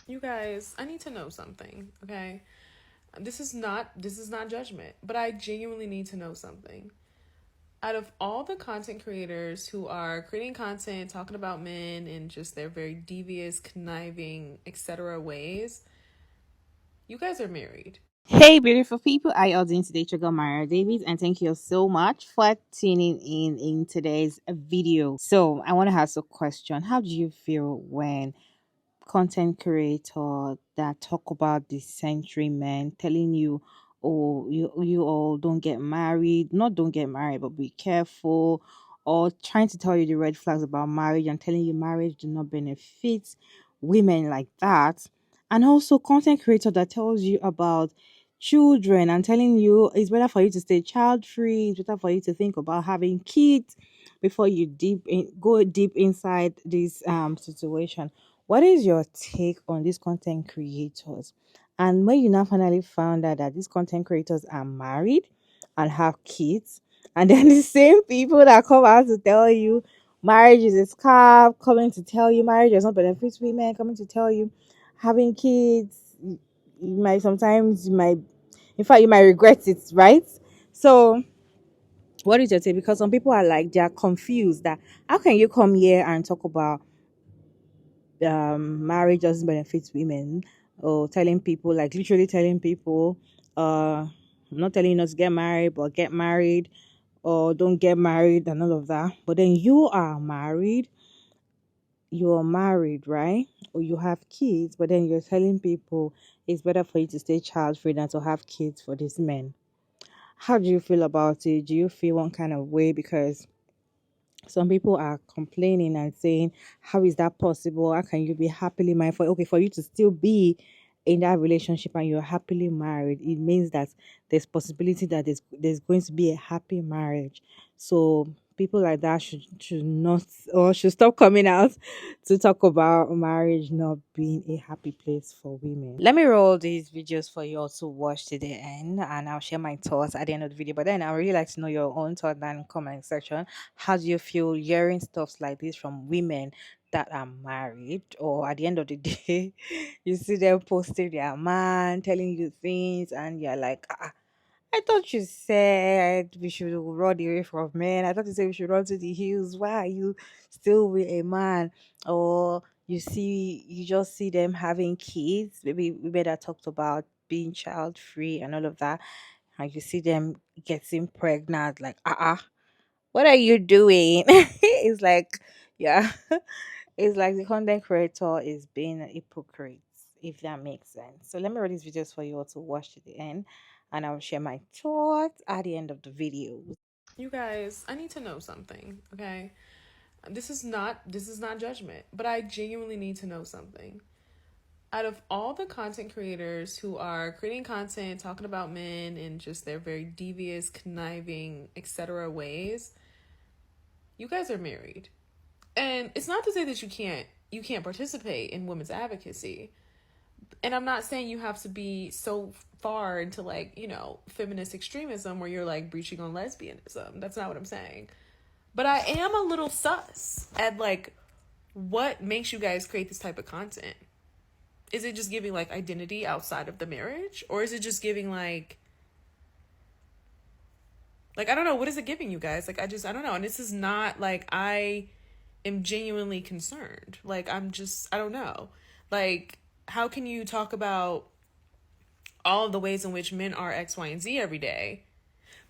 You guys, I need to know something, okay? This is not judgment, but I genuinely need to know something. Out of all the content creators who are creating content talking about men in just their very devious, conniving, etc. ways, you guys are married. Hey, beautiful people. I are doing today, Trigger Mara Davis, and thank you so much for tuning in today's video. So, I want to ask a question. How do you feel when content creator that talk about the century men telling you, oh, you all don't get married, not don't get married, but be careful, or trying to tell you the red flags about marriage and telling you marriage do not benefit women like that, and also content creator that tells you about children and telling you it's better for you to stay child free, it's better for you to think about having kids before you go deep inside this situation. What is your take on these content creators? And when you now finally found out that these content creators are married and have kids, and then the same people that come out to tell you marriage is a scam, coming to tell you marriage does not benefit women, coming to tell you having kids, you might sometimes, in fact, you might regret it, right? So, what is your take? Because some people are like, they are confused that how can you come here and talk about marriage doesn't benefit women, or telling people, like literally telling people, I'm not telling you not to get married, but get married, or don't get married and all of that. But then you're married, right? Or you have kids, but then you're telling people it's better for you to stay child free than to have kids for these men. How do you feel about it? Do you feel one kind of way? Because some people are complaining and saying, how is that possible? How can you be happily married? For you to still be in that relationship and you're happily married, it means that there's possibility that there's going to be a happy marriage. So people like that should not, or should stop coming out to talk about marriage not being a happy place for women. Let me roll these videos for you all to watch to the end, and I'll share my thoughts at the end of the video. But then I would really like to know your own thought down in the comment section. How do you feel hearing stuff like this from women that are married, or at the end of the day, you see them posting their man, telling you things, and you're like, I thought you said we should run away from men. I thought you said we should run to the hills. Why are you still with a man? Or you just see them having kids. Maybe we that talked about being child free and all of that, and you see them getting pregnant. Like, what are you doing? It's like, yeah, it's like the content creator is being a hypocrite, if that makes sense. So let me read these videos for you all to watch to the end, and I will share my thoughts at the end of the video. You guys, I need to know something, okay? This is not judgment, but I genuinely need to know something. Out of all the content creators who are creating content talking about men in just their very devious, conniving, etc. ways, you guys are married. And it's not to say that you can't participate in women's advocacy. And I'm not saying you have to be so far into, like, feminist extremism where you're like breaching on lesbianism. That's not what I'm saying. But I am a little sus at, like, what makes you guys create this type of content. Is it just giving, like, identity outside of the marriage, or is it just giving, like I don't know, what is it giving you guys? Like, I don't know. And this is not like I am genuinely concerned. Like, I don't know. Like, how can you talk about all of the ways in which men are X, Y, and Z every day,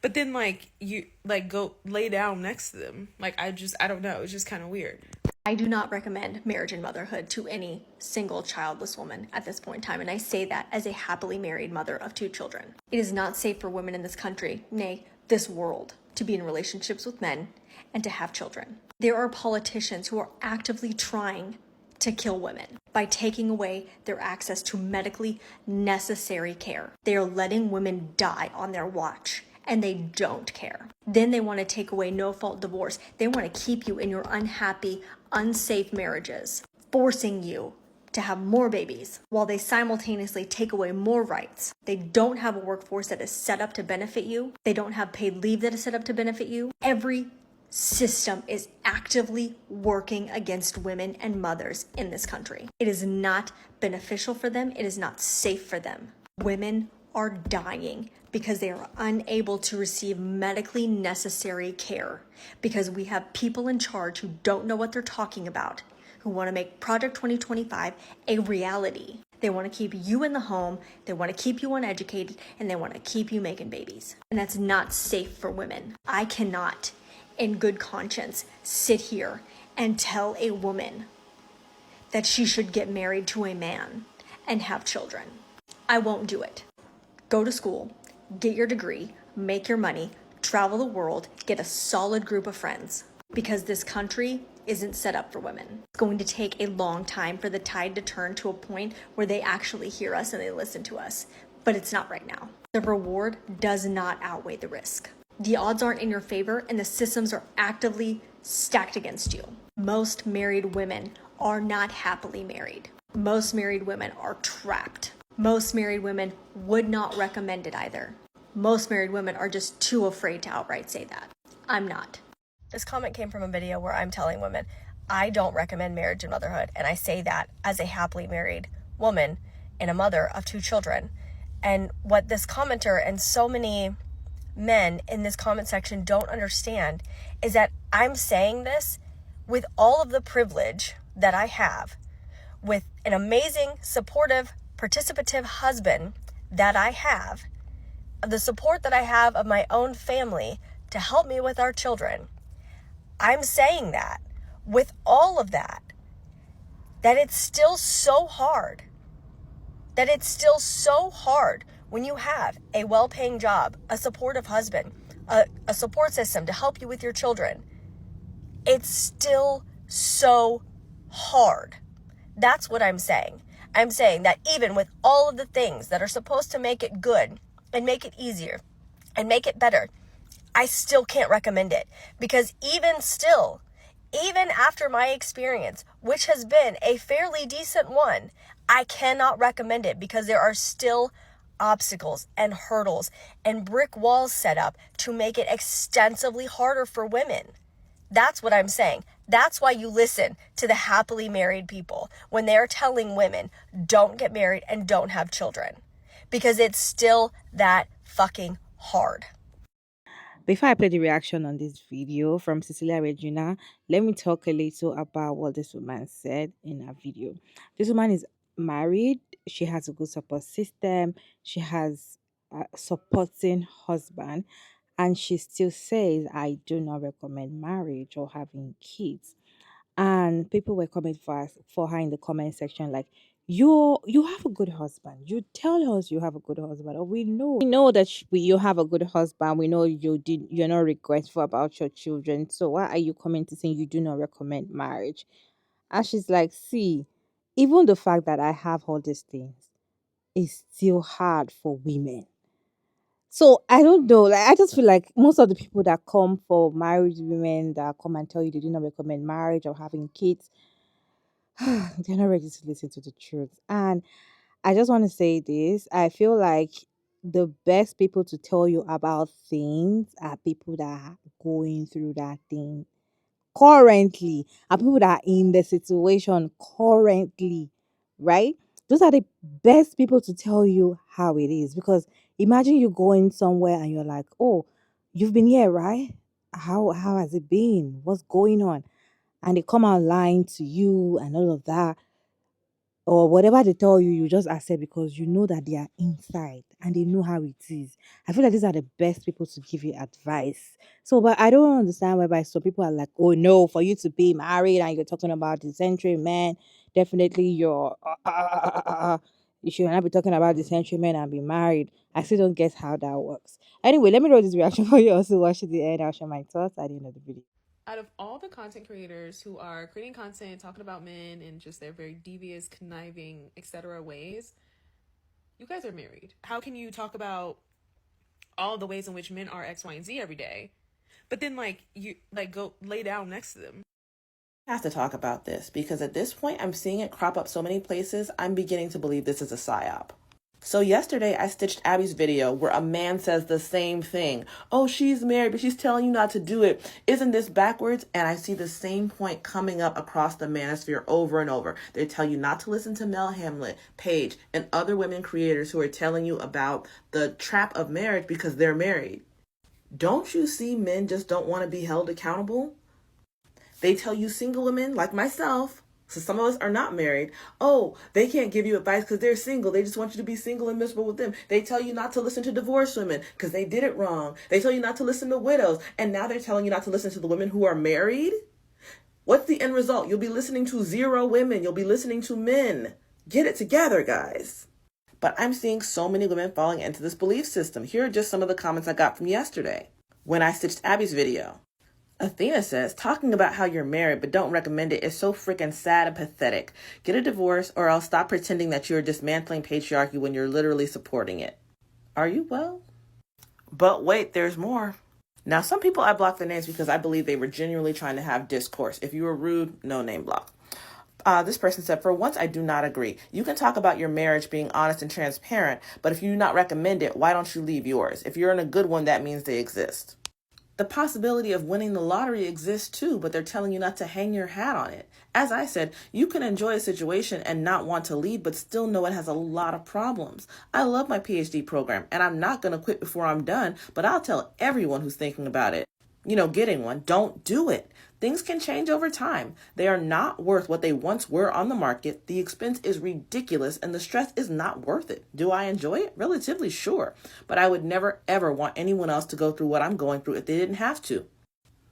but then, like, you like go lay down next to them? Like, I don't know. It's just kind of weird. I do not recommend marriage and motherhood to any single childless woman at this point in time, and I say that as a happily married mother of 2 children. It is not safe for women in this country, nay, this world, to be in relationships with men and to have children. There are politicians who are actively trying to kill women by taking away their access to medically necessary care. They are letting women die on their watch, and they don't care. Then they want to take away no-fault divorce. They want to keep you in your unhappy, unsafe marriages, forcing you to have more babies while they simultaneously take away more rights. They don't have a workforce that is set up to benefit you. They don't have paid leave that is set up to benefit you. Every system is actively working against women and mothers in this country. It is not beneficial for them. It is not safe for them. Women are dying because they are unable to receive medically necessary care because we have people in charge who don't know what they're talking about, who want to make Project 2025 a reality. They want to keep you in the home, they want to keep you uneducated, and they want to keep you making babies. And that's not safe for women. I cannot, in good conscience, sit here and tell a woman that she should get married to a man and have children. I won't do it. Go to school, get your degree, make your money, travel the world, get a solid group of friends. Because this country isn't set up for women. It's going to take a long time for the tide to turn to a point where they actually hear us and they listen to us. But it's not right now. The reward does not outweigh the risk. The odds aren't in your favor and the systems are actively stacked against you. Most married women are not happily married. Most married women are trapped. Most married women would not recommend it either. Most married women are just too afraid to outright say that. I'm not. This comment came from a video where I'm telling women, I don't recommend marriage and motherhood. And I say that as a happily married woman and a mother of 2 children. And what this commenter and so many men in this comment section don't understand is that I'm saying this with all of the privilege that I have, with an amazing, supportive, participative husband that I have, the support that I have of my own family to help me with our children. I'm saying that with all of that it's still so hard. That it's still so hard when you have a well-paying job, a supportive husband, a support system to help you with your children. It's still so hard. That's what I'm saying. I'm saying that even with all of the things that are supposed to make it good and make it easier and make it better, I still can't recommend it because even still, even after my experience, which has been a fairly decent one, I cannot recommend it because there are still obstacles and hurdles and brick walls set up to make it extensively harder for women. That's what I'm saying. That's why you listen to the happily married people when they're telling women, don't get married and don't have children, because it's still that fucking hard. Before I play the reaction on this video from Cecilia Regina, let me talk a little about what this woman said in her video. This woman is married. She has a good support system. She has a supporting husband. And she still says, I do not recommend marriage or having kids. And people were coming for her in the comment section like, you have a good husband. You tell us you have a good husband, or we know that you have a good husband. We know you're not regretful about your children. So why are you coming to saying you do not recommend marriage? And she's like, see, even the fact that I have all these things is still hard for women. So I don't know. Like I just feel like most of the people that come for married women that come and tell you they do not recommend marriage or having kids, they're not ready to listen to the truth. And I just want to say this. I feel like the best people to tell you about things are people that are going through that thing currently, and people that are in the situation currently, right? Those are the best people to tell you how it is. Because imagine you going somewhere and you're like, oh, you've been here, right? How has it been? What's going on? And they come out lying to you and all of that, or whatever they tell you, you just accept because you know that they are inside and they know how it is. I feel like these are the best people to give you advice. So, but I don't understand whereby some people are like, oh no, for you to be married and you're talking about the century man, definitely you should not be talking about the century men and be married. I still don't get how that works. Anyway, let me know this reaction for you also watch to the end. I'll share my thoughts at the end of the video. Out of all the content creators who are creating content talking about men and just their very devious, conniving, etc. ways, you guys are married. How can you talk about all the ways in which men are X, Y, and Z every day, but then you go lay down next to them? I have to talk about this because at this point I'm seeing it crop up so many places. I'm beginning to believe this is a psyop. So yesterday I stitched Abby's video where a man says the same thing. Oh, she's married, but she's telling you not to do it. Isn't this backwards? And I see the same point coming up across the manosphere over and over. They tell you not to listen to Mel Hamlet, Paige, and other women creators who are telling you about the trap of marriage because they're married. Don't you see men just don't want to be held accountable? They tell you single women like myself, so some of us are not married. Oh, they can't give you advice because they're single. They just want you to be single and miserable with them. They tell you not to listen to divorced women because they did it wrong. They tell you not to listen to widows. And now they're telling you not to listen to the women who are married. What's the end result? You'll be listening to zero women. You'll be listening to men. Get it together, guys. But I'm seeing so many women falling into this belief system. Here are just some of the comments I got from yesterday when I stitched Abby's video. Athena says, talking about how you're married but don't recommend it is so freaking sad and pathetic. Get a divorce or else stop pretending that you're dismantling patriarchy when you're literally supporting it. Are you well? But wait, there's more. Now, some people I blocked their names because I believe they were genuinely trying to have discourse. If you were rude, no name block. This person said, for once, I do not agree. You can talk about your marriage being honest and transparent, but if you do not recommend it, why don't you leave yours? If you're in a good one, that means they exist. The possibility of winning the lottery exists too, but they're telling you not to hang your hat on it. As I said, you can enjoy a situation and not want to leave, but still know it has a lot of problems. I love my PhD program, and I'm not going to quit before I'm done, but I'll tell everyone who's thinking about it, getting one, don't do it. Things can change over time. They are not worth what they once were on the market. The expense is ridiculous and the stress is not worth it. Do I enjoy it? Relatively sure. But I would never ever want anyone else to go through what I'm going through if they didn't have to.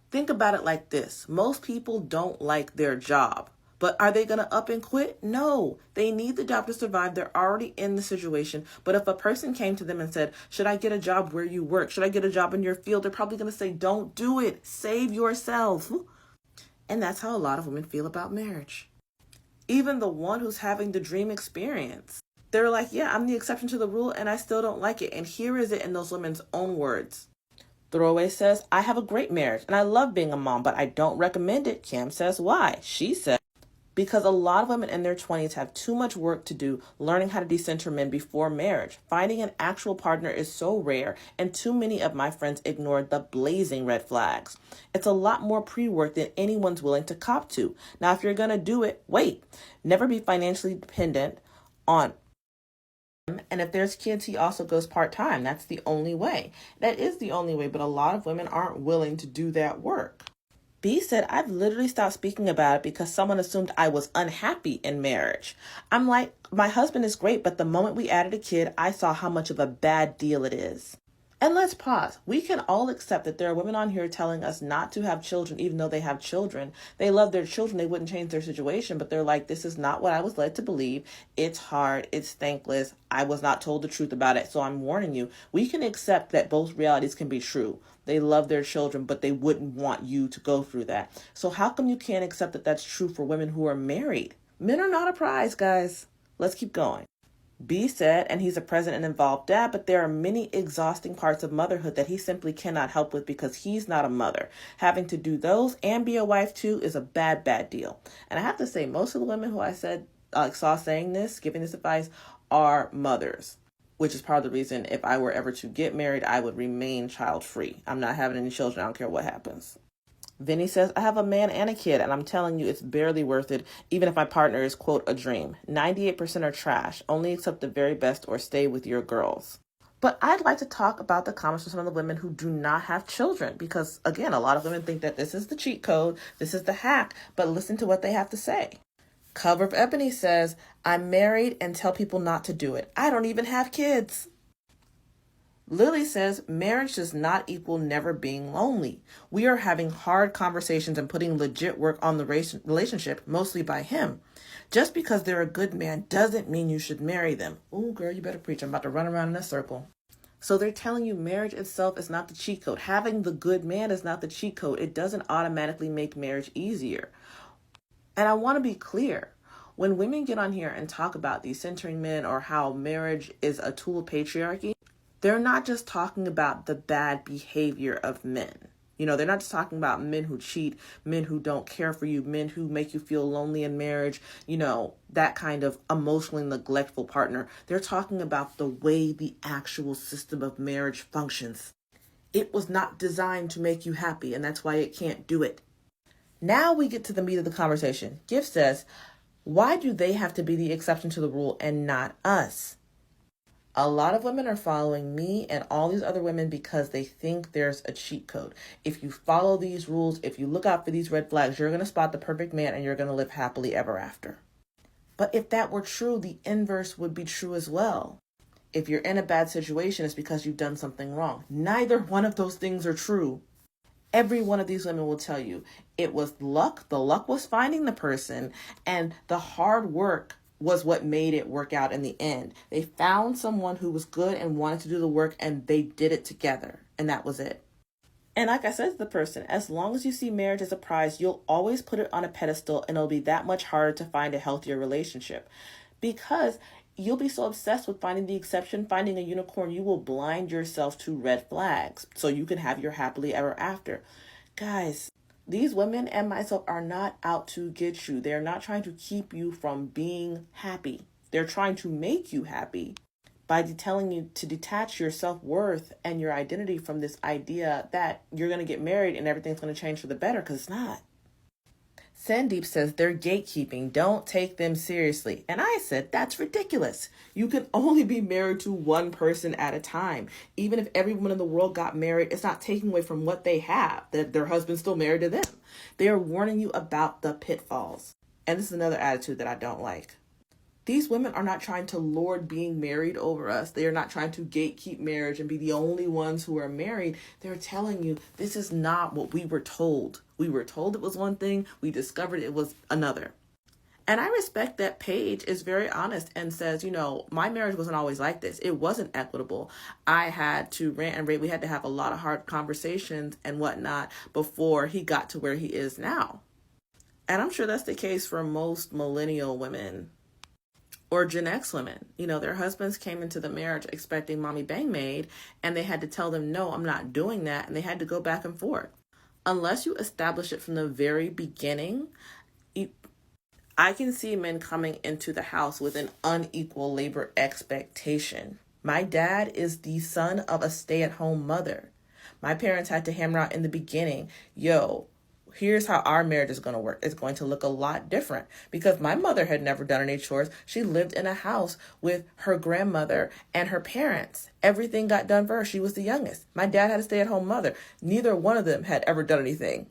Think about it like this. Most people don't like their job. But are they going to up and quit? No. They need the job to survive. They're already in the situation. But if a person came to them and said, should I get a job where you work? Should I get a job in your field? They're probably going to say, don't do it. Save yourself. And that's how a lot of women feel about marriage. Even the one who's having the dream experience. They're like, yeah, I'm the exception to the rule and I still don't like it. And here is it in those women's own words. Throwaway says, I have a great marriage and I love being a mom, but I don't recommend it. Cam says, why? She said, because a lot of women in their 20s have too much work to do learning how to decenter men before marriage. Finding an actual partner is so rare, and too many of my friends ignored the blazing red flags. It's a lot more pre-work than anyone's willing to cop to. Now, if you're going to do it, wait. Never be financially dependent on him. And if there's kids, he also goes part-time. That's the only way. That is the only way, but a lot of women aren't willing to do that work. B said, I've literally stopped speaking about it because someone assumed I was unhappy in marriage. I'm like, my husband is great, but the moment we added a kid, I saw how much of a bad deal it is. And let's pause. We can all accept that there are women on here telling us not to have children, even though they have children. They love their children. They wouldn't change their situation, but they're like, this is not what I was led to believe. It's hard. It's thankless. I was not told the truth about it. So I'm warning you. We can accept that both realities can be true. They love their children, but they wouldn't want you to go through that. So how come you can't accept that that's true for women who are married? Men are not a prize, guys. Let's keep going. B said, and he's a present and involved dad, but there are many exhausting parts of motherhood that he simply cannot help with because he's not a mother. Having to do those and be a wife too is a bad, bad deal. And I have to say, most of the women who I saw saying this, giving this advice, are mothers, which is part of the reason if I were ever to get married, I would remain child-free. I'm not having any children. I don't care what happens. Vinny says, I have a man and a kid, and I'm telling you, it's barely worth it, even if my partner is, quote, a dream. 98% are trash. Only accept the very best or stay with your girls. But I'd like to talk about the comments from some of the women who do not have children, because, again, a lot of women think that this is the cheat code, this is the hack, but listen to what they have to say. Cover of Ebony says, I'm married and tell people not to do it. I don't even have kids. Lily says, marriage does not equal never being lonely. We are having hard conversations and putting legit work on the relationship, mostly by him. Just because they're a good man doesn't mean you should marry them. Ooh, girl, you better preach. I'm about to run around in a circle. So they're telling you marriage itself is not the cheat code. Having the good man is not the cheat code. It doesn't automatically make marriage easier. And I want to be clear. When women get on here and talk about these centering men or how marriage is a tool of patriarchy, they're not just talking about the bad behavior of men. They're not just talking about men who cheat, men who don't care for you, men who make you feel lonely in marriage, that kind of emotionally neglectful partner. They're talking about the way the actual system of marriage functions. It was not designed to make you happy, and that's why it can't do it. Now we get to the meat of the conversation. Gift says, why do they have to be the exception to the rule and not us? A lot of women are following me and all these other women because they think there's a cheat code. If you follow these rules, if you look out for these red flags, you're going to spot the perfect man and you're going to live happily ever after. But if that were true, the inverse would be true as well. If you're in a bad situation, it's because you've done something wrong. Neither one of those things are true. Every one of these women will tell you it was luck. The luck was finding the person, and the hard work was what made it work out in the end. They found someone who was good and wanted to do the work, and they did it together, and that was it. And like I said to the person, as long as you see marriage as a prize, you'll always put it on a pedestal, and it'll be that much harder to find a healthier relationship, because you'll be so obsessed with finding the exception, finding a unicorn, you will blind yourself to red flags so you can have your happily ever after. Guys, these women and myself are not out to get you. They're not trying to keep you from being happy. They're trying to make you happy by telling you to detach your self-worth and your identity from this idea that you're going to get married and everything's going to change for the better, because it's not. Sandeep says they're gatekeeping. Don't take them seriously. And I said, that's ridiculous. You can only be married to one person at a time. Even if every woman in the world got married, it's not taking away from what they have, that their husband's still married to them. They are warning you about the pitfalls. And this is another attitude that I don't like. These women are not trying to lord being married over us. They are not trying to gatekeep marriage and be the only ones who are married. They're telling you this is not what we were told. We were told it was one thing. We discovered it was another. And I respect that Paige is very honest and says, my marriage wasn't always like this. It wasn't equitable. I had to rant and rave. We had to have a lot of hard conversations and whatnot before he got to where he is now. And I'm sure that's the case for most millennial women. Or Gen X women, their husbands came into the marriage expecting mommy bang maid, and they had to tell them, no, I'm not doing that. And they had to go back and forth. Unless you establish it from the very beginning, I can see men coming into the house with an unequal labor expectation. My dad is the son of a stay-at-home mother. My parents had to hammer out in the beginning, here's how our marriage is going to work. It's going to look a lot different because my mother had never done any chores. She lived in a house with her grandmother and her parents. Everything got done for her. She was the youngest. My dad had a stay-at-home mother. Neither one of them had ever done anything.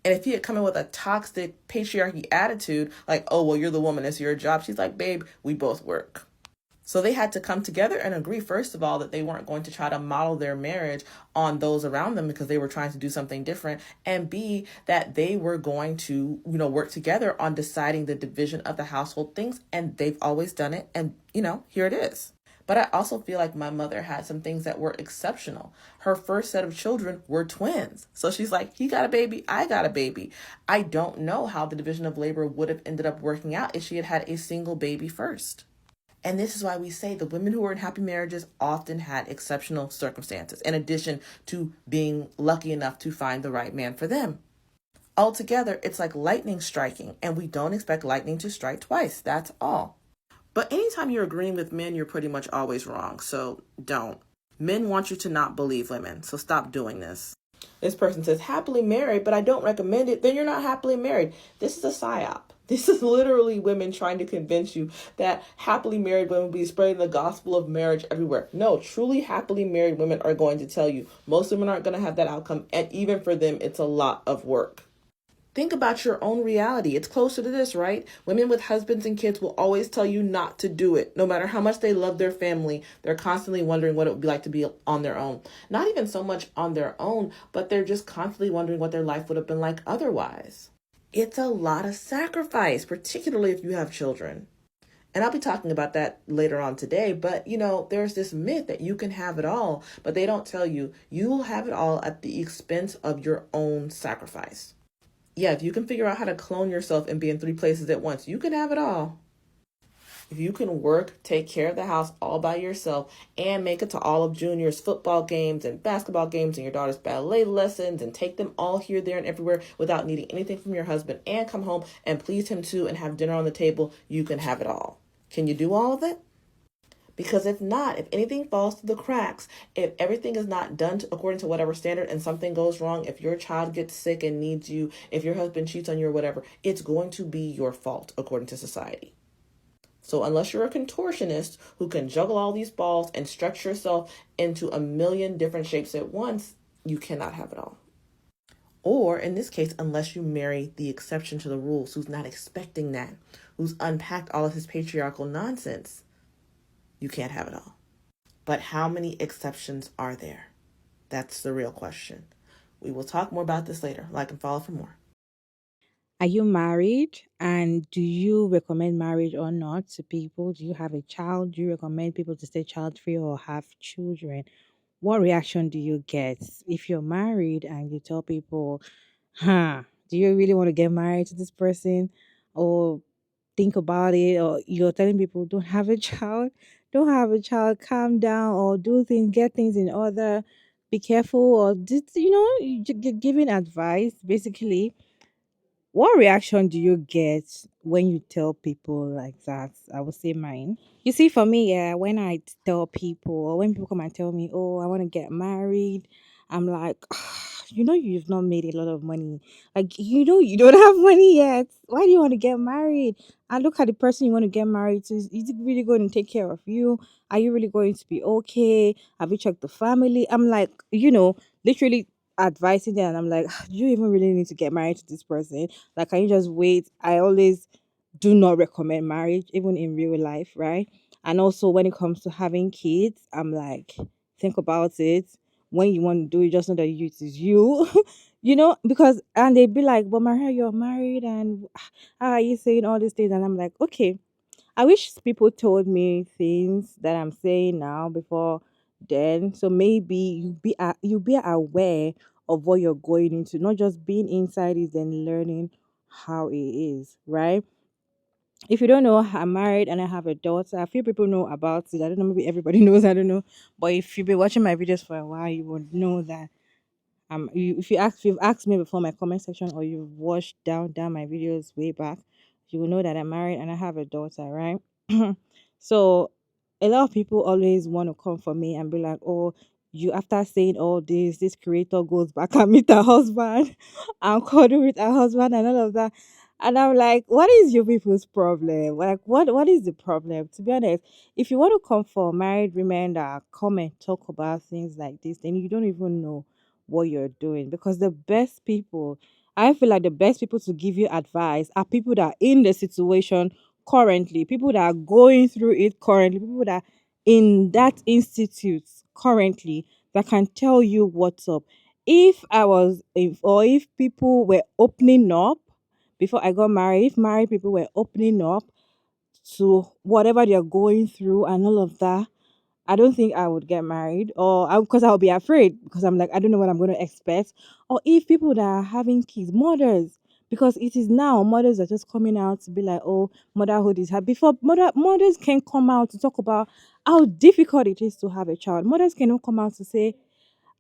And if he had come in with a toxic patriarchy attitude, like, oh, well, you're the woman, it's your job. She's like, babe, we both work. So they had to come together and agree, first of all, that they weren't going to try to model their marriage on those around them because they were trying to do something different. And B, that they were going to, work together on deciding the division of the household things. And they've always done it. And, here it is. But I also feel like my mother had some things that were exceptional. Her first set of children were twins. So she's like, he got a baby, I got a baby. I don't know how the division of labor would have ended up working out if she had had a single baby first. And this is why we say the women who were in happy marriages often had exceptional circumstances, in addition to being lucky enough to find the right man for them. Altogether, it's like lightning striking, and we don't expect lightning to strike twice. That's all. But anytime you're agreeing with men, you're pretty much always wrong. So don't. Men want you to not believe women, so stop doing this. This person says, happily married, but I don't recommend it. Then you're not happily married. This is a psyop. This is literally women trying to convince you that happily married women will be spreading the gospel of marriage everywhere. No, truly happily married women are going to tell you most women aren't going to have that outcome. And even for them, it's a lot of work. Think about your own reality. It's closer to this, right? Women with husbands and kids will always tell you not to do it. No matter how much they love their family, they're constantly wondering what it would be like to be on their own. Not even so much on their own, but they're just constantly wondering what their life would have been like otherwise. It's a lot of sacrifice, particularly if you have children. And I'll be talking about that later on today. But, there's this myth that you can have it all, but they don't tell you will have it all at the expense of your own sacrifice. Yeah, if you can figure out how to clone yourself and be in 3 places at once, you can have it all. If you can work, take care of the house all by yourself, and make it to all of Junior's football games and basketball games and your daughter's ballet lessons and take them all here, there, and everywhere without needing anything from your husband and come home and please him too and have dinner on the table, you can have it all. Can you do all of it? Because if not, if anything falls through the cracks, if everything is not done according to whatever standard and something goes wrong, if your child gets sick and needs you, if your husband cheats on you or whatever, it's going to be your fault according to society. So unless you're a contortionist who can juggle all these balls and stretch yourself into a million different shapes at once, you cannot have it all. Or in this case, unless you marry the exception to the rules, who's not expecting that, who's unpacked all of his patriarchal nonsense, you can't have it all. But how many exceptions are there? That's the real question. We will talk more about this later. Like and follow for more. Are you married? And do you recommend marriage or not to people? Do you have a child? Do you recommend people to stay child free or have children? What reaction do you get if you're married and you tell people, do you really want to get married to this person? Or think about it, or you're telling people, don't have a child, calm down, or do things, get things in order, be careful, or just, giving advice basically. What reaction do you get when you tell people like that? I would say mine. You see, for me, yeah, when I tell people or when people come and tell me, oh, I want to get married, I'm like, you've not made a lot of money. Like, you don't have money yet. Why do you want to get married? And look at the person you want to get married to. Is it really going to take care of you? Are you really going to be okay? Have you checked the family? I'm like, literally advising them. And I'm like, do you even really need to get married to this person? Like, can you just wait? I always do not recommend marriage, even in real life, right? And also, when it comes to having kids, I'm like, think about it. When you want to do it, just know that it is you, because, and they'd be like, but Maria, you're married, and how are you saying all these things? And I'm like, okay, I wish people told me things that I'm saying now before then. So maybe you be aware of what you're going into, not just being inside it and learning how it is, right? If you don't know, I'm married and I have a daughter. A few people know about it. I don't know, maybe everybody knows, I don't know. But if you've been watching my videos for a while, you would know that if you've asked me before my comment section or you've watched down my videos way back, you will know that I'm married and I have a daughter, right? So a lot of people always want to come for me and be like, oh, you after saying all this creator goes back and meet her husband and cuddle with her husband and all of that. And I'm like, what is your people's problem? Like, what is the problem? To be honest, if you want to come for married women that come and talk about things like this, then you don't even know what you're doing, because the best people, I feel like the best people to give you advice are people that are in the situation currently, people that are going through it currently, people that are in that institute currently, that can tell you what's up. If people were opening up before I got married, if married people were opening up to whatever they're going through and all of that, I don't think I would get married, or because I'll be afraid, because I'm like, I don't know what I'm going to expect. Or if people that are having kids, mothers, because it is now mothers are just coming out to be like, oh, motherhood is hard. Before mothers can come out to talk about how difficult it is to have a child. Mothers cannot come out to say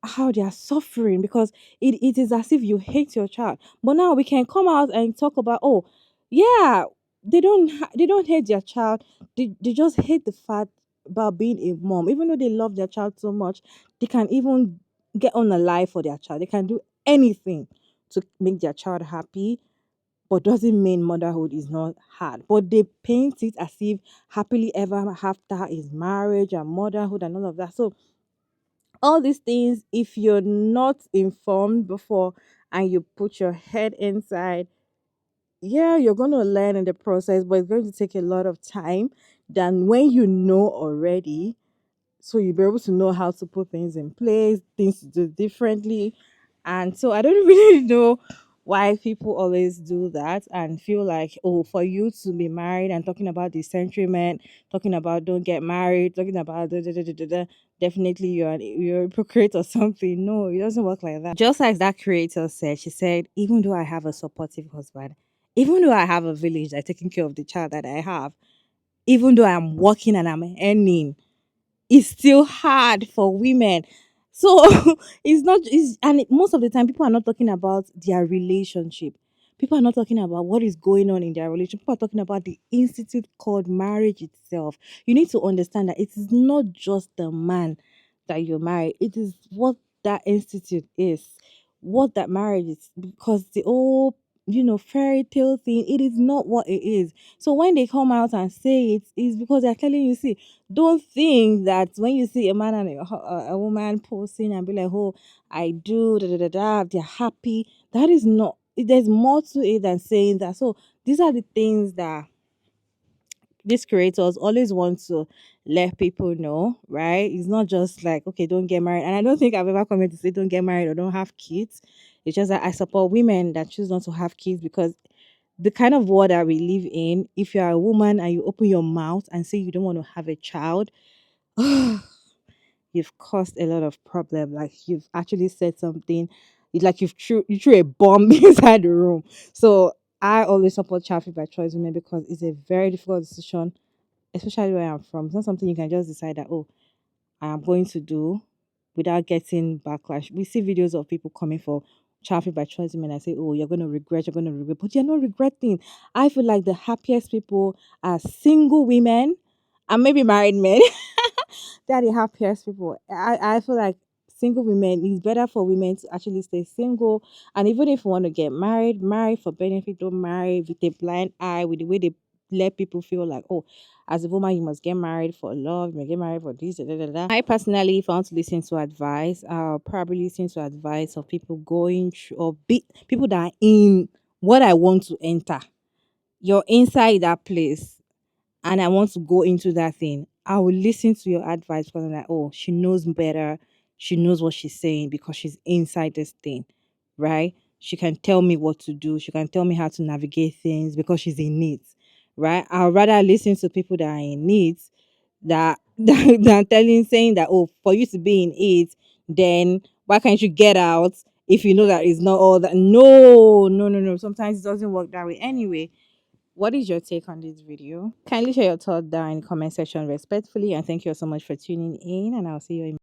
how they are suffering, because it is as if you hate your child. But now we can come out and talk about, oh, yeah, they don't hate their child. They just hate the fact about being a mom. Even though they love their child so much, they can even get on a lie for their child. They can do anything to make their child happy, but doesn't mean motherhood is not hard. But they paint it as if happily ever after is marriage and motherhood and all of that. So all these things, if you're not informed before and you put your head inside, yeah, you're going to learn in the process, but it's going to take a lot of time than when you know already. So you'll be able to know how to put things in place, things to do differently. And so I don't really know why people always do that and feel like, oh, for you to be married and talking about the sentiment, talking about don't get married, talking about definitely you're a hypocrite or something. No, it doesn't work like that. Just like that creator said, she said, even though I have a supportive husband, even though I have a village that's taking care of the child that I have, even though I'm working and I'm earning, it's still hard for women. So it's not it's, and most of the time people are not talking about their relationship. People are not talking about what is going on in their relationship. People are talking about the institute called marriage itself. You need to understand that it is not just the man that you're married. It is what that institute is, what that marriage is. Because the whole, fairy tale thing, it is not what it is. So when they come out and say it, is because they're telling you, see, don't think that when you see a man and a woman posting and be like, oh, I do, da da da da, they're happy. That is not, there's more to it than saying that. So these are the things that these creators always want to let people know, right? It's not just like, okay, don't get married. And I don't think I've ever come here to say don't get married or don't have kids. It's just that I support women that choose not to have kids because the kind of world that we live in, if you're a woman and you open your mouth and say you don't want to have a child, you've caused a lot of problem. Like you've actually said something, it's like you threw a bomb inside the room. So I always support child free by choice women because it's a very difficult decision, especially where I'm from. It's not something you can just decide that, oh, I am going to do without getting backlash. We see videos of people coming for child free by choice women. I say, oh, you're going to regret, but you're not regretting. I feel like the happiest people are single women and maybe married men. They're the happiest people. I feel like single women, it's better for women to actually stay single. And even if you want to get married, marry for benefit, don't marry with a blind eye, with the way they let people feel like, oh, as a woman, you must get married for love, you must get married for this, da, da, da, da. I personally, if I want to listen to advice, I'll probably listen to advice of people going through, or people that are in what I want to enter. You're inside that place and I want to go into that thing, I will listen to your advice because I'm like, oh, she knows better. She knows what she's saying because she's inside this thing, right? She can tell me what to do. She can tell me how to navigate things because she's in it, right? I'd rather listen to people that are in it than saying that, oh, for you to be in it, then why can't you get out if you know that it's not all that? No, no, no, no. Sometimes it doesn't work that way anyway. What is your take on this video? Kindly share your thoughts down in the comment section respectfully, and thank you so much for tuning in, and I'll see you in